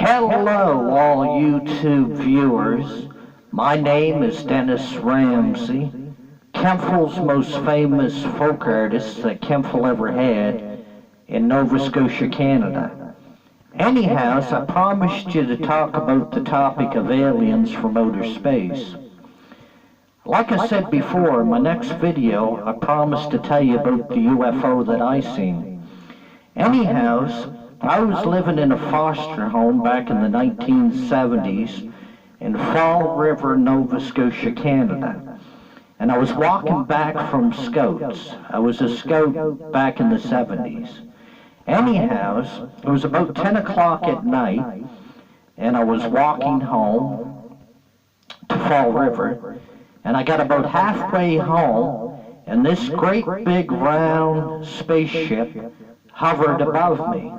Hello, all YouTube viewers. My name is Dennis Ramsey, Kempfel's most famous folk artist that Kempfel ever had in Nova Scotia, Canada. Anyhow, I promised you to talk about the topic of aliens from outer space. Like I said before, in my next video, I promised to tell you about the UFO that I seen. Anyhow, I was living in a foster home back in the 1970s in Fall River, Nova Scotia, Canada. And I was walking back from Scouts. I was a Scout back in the 70s. Anyhow, it was about 10 o'clock at night, and I was walking home to Fall River, and I got about halfway home, and this great big round spaceship hovered above me.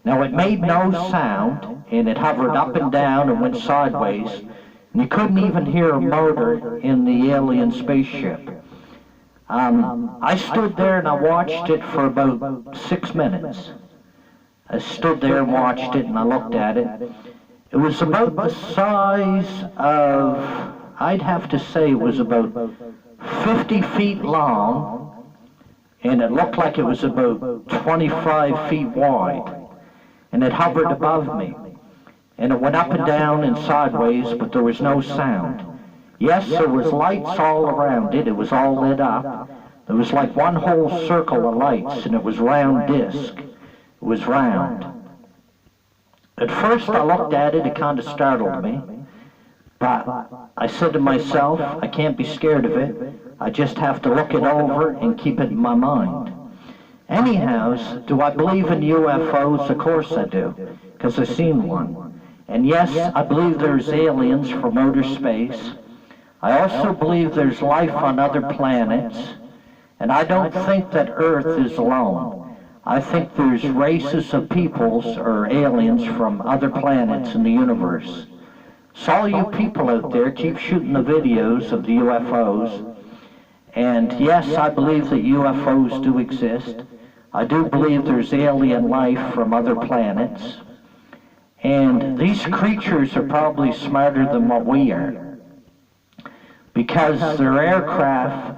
Now, it made no sound, and it hovered up and down and went sideways, and you couldn't even hear a motor in the alien spaceship. I stood there and I watched it for about 6 minutes. I stood there and watched it and I looked at it. It was about the size of, I'd have to say it was about 50 feet long, and it looked like it was about 25 feet wide. And it hovered above me, and it went up and down and sideways, but there was no sound. Yes, there was lights all around it. It was all lit up. There was like one whole circle of lights, and it was round disc. It was round. At first I looked at it, it kind of startled me, but I said to myself, I can't be scared of it. I just have to look it over and keep it in my mind. Anyhow, do I believe in UFOs? Of course I do, because I've seen one. And yes, I believe there's aliens from outer space. I also believe there's life on other planets. And I don't think that Earth is alone. I think there's races of peoples or aliens from other planets in the universe. So all you people out there, keep shooting the videos of the UFOs. And yes, I believe that UFOs do exist. I do believe there's alien life from other planets, and these creatures are probably smarter than what we are, because their aircraft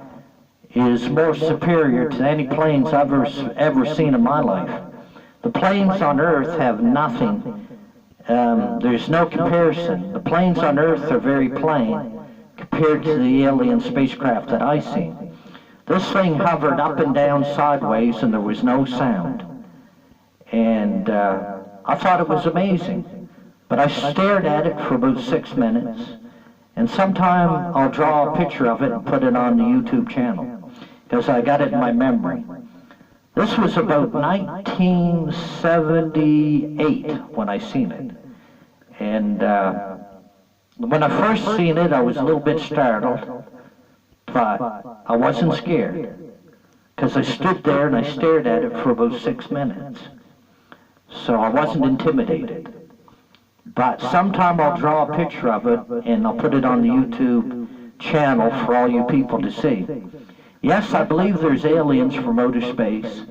is more superior to any planes I've ever seen in my life. The planes on Earth have nothing. There's no comparison. The planes on Earth are very plain compared to the alien spacecraft that I've seen. This thing hovered up and down sideways, and there was no sound. And I thought it was amazing. But I stared at it for about 6 minutes, and sometime I'll draw a picture of it and put it on the YouTube channel, because I got it in my memory. This was about 1978 when I seen it. And when I first seen it, I was a little bit startled. But I wasn't scared, because I stood there and I stared at it for about 6 minutes. So I wasn't intimidated. But sometime I'll draw a picture of it and I'll put it on the YouTube channel for all you people to see. Yes, I believe there's aliens from outer space.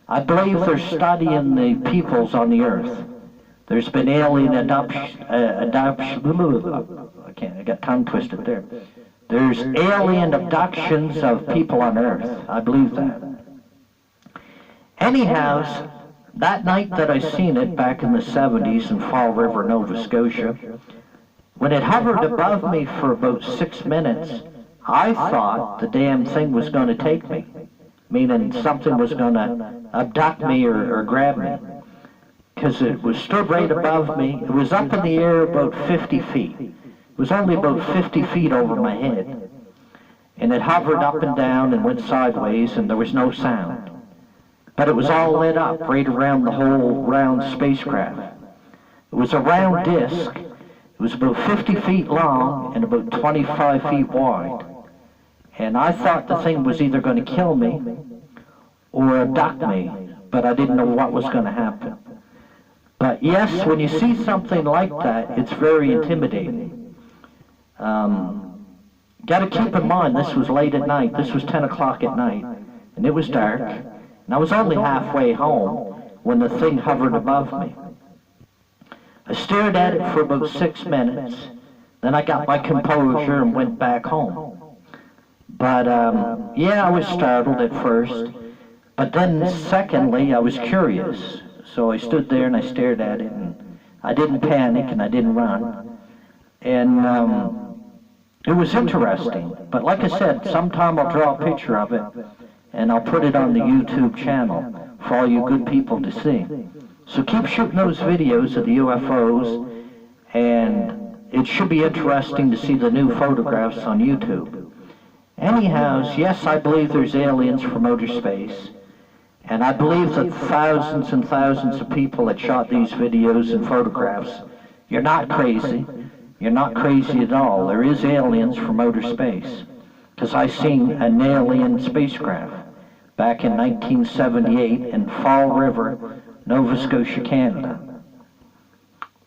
I believe they're studying the peoples on the Earth. There's been alien adoption, I got tongue twisted there. There's alien abductions of people on Earth. I believe that. Anyhow, that night that I seen it back in the 70s in Fall River, Nova Scotia, when it hovered above me for about 6 minutes, I thought the damn thing was going to take me, meaning something was going to abduct me or grab me, because it was stood right above me. It was up in the air about 50 feet. It was only about 50 feet over my head, and it hovered up and down and went sideways, and there was no sound. But it was all lit up right around the whole round spacecraft. It was a round disc. It was about 50 feet long and about 25 feet wide. And I thought the thing was either going to kill me or abduct me, but I didn't know what was going to happen. But yes, when you see something like that, it's very intimidating. Got to keep in mind, this was late at night. This was 10 o'clock at night, and it was dark. And I was only halfway home when the thing hovered above me. I stared at it for about 6 minutes. Then I got my composure and went back home. But yeah, I was startled at first. But then secondly, I was curious. So I stood there and I stared at it, and I didn't panic and I didn't run. And it was interesting. But like I said, sometime I'll draw a picture of it and I'll put it on the YouTube channel for all you good people to see. So keep shooting those videos of the UFOs, and it should be interesting to see the new photographs on YouTube. Anyhow, yes, I believe there's aliens from outer space, and I believe that thousands and thousands of people that shot these videos and photographs, you're not crazy. You're not crazy at all. There is aliens from outer space, because I seen an alien spacecraft back in 1978 in Fall River, Nova Scotia, Canada.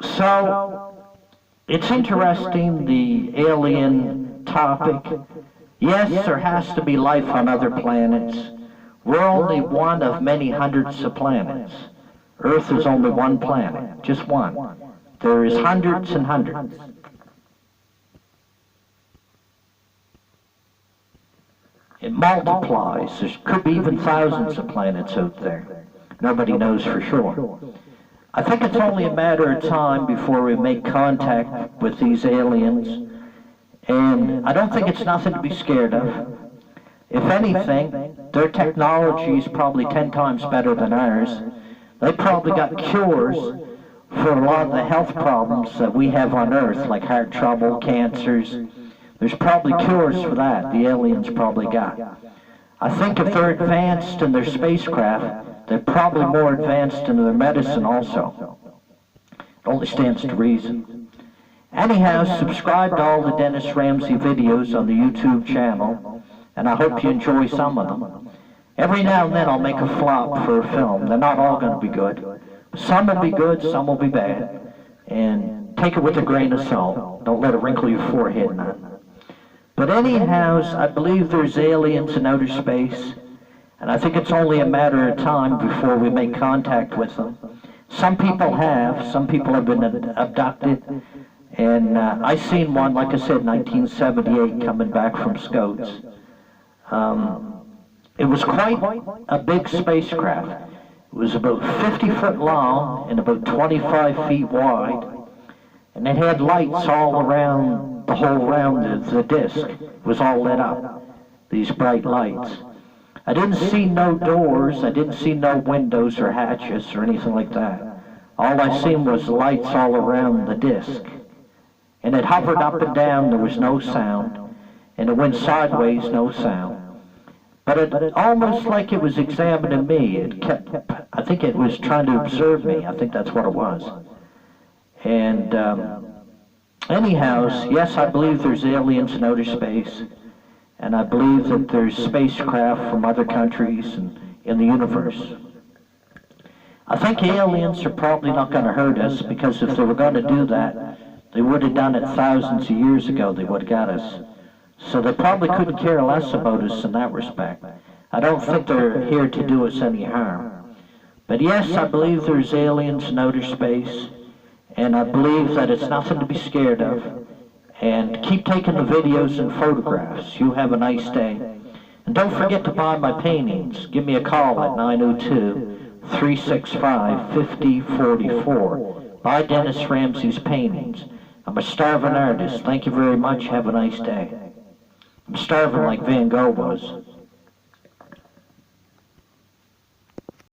So, it's interesting, the alien topic. Yes, there has to be life on other planets. We're only one of many hundreds of planets. Earth is only one planet, just one. There is hundreds and hundreds. It multiplies. There could be even thousands of planets out there. Nobody knows for sure. I think it's only a matter of time before we make contact with these aliens. And I don't think it's nothing to be scared of. If anything, their technology is probably 10 times better than ours. They probably got cures for a lot of the health problems that we have on Earth, like heart trouble, cancers. There's probably cures for that the aliens probably got. I think if they're advanced in their spacecraft, they're probably more advanced in their medicine also. It only stands to reason. Anyhow, subscribe to all the Dennis Ramsay videos on the YouTube channel, and I hope you enjoy some of them. Every now and then I'll make a flop for a film. They're not all going to be good. Some will be good, some will be bad. And take it with a grain of salt. Don't let it wrinkle your forehead none. But anyhow, I believe there's aliens in outer space, and I think it's only a matter of time before we make contact with them. Some people have been abducted, and I seen one, like I said, 1978, coming back from Scouts. It was quite a big spacecraft. It was about 50 foot long and about 25 feet wide, and it had lights all around the whole round of the disc. It was all lit up, these bright lights. I didn't see no doors, I didn't see no windows or hatches or anything like that. All I seen was lights all around the disc. And it hovered up and down, there was no sound. And it went sideways, no sound. But it almost like it was examining me. It kept, I think it was trying to observe me. I think that's what it was. And anyhow, yes, I believe there's aliens in outer space. And I believe that there's spacecraft from other countries and in the universe. I think aliens are probably not going to hurt us, because if they were going to do that, they would have done it thousands of years ago. They would have got us. So they probably couldn't care less about us in that respect. I don't think they're here to do us any harm. But yes, I believe there's aliens in outer space, and I believe that it's nothing to be scared of. And keep taking the videos and photographs. You have a nice day. And don't forget to buy my paintings. Give me a call at 902-365-5044. Buy Dennis Ramsay's paintings. I'm a starving artist. Thank you very much. Have a nice day. I'm starving like Van Gogh was.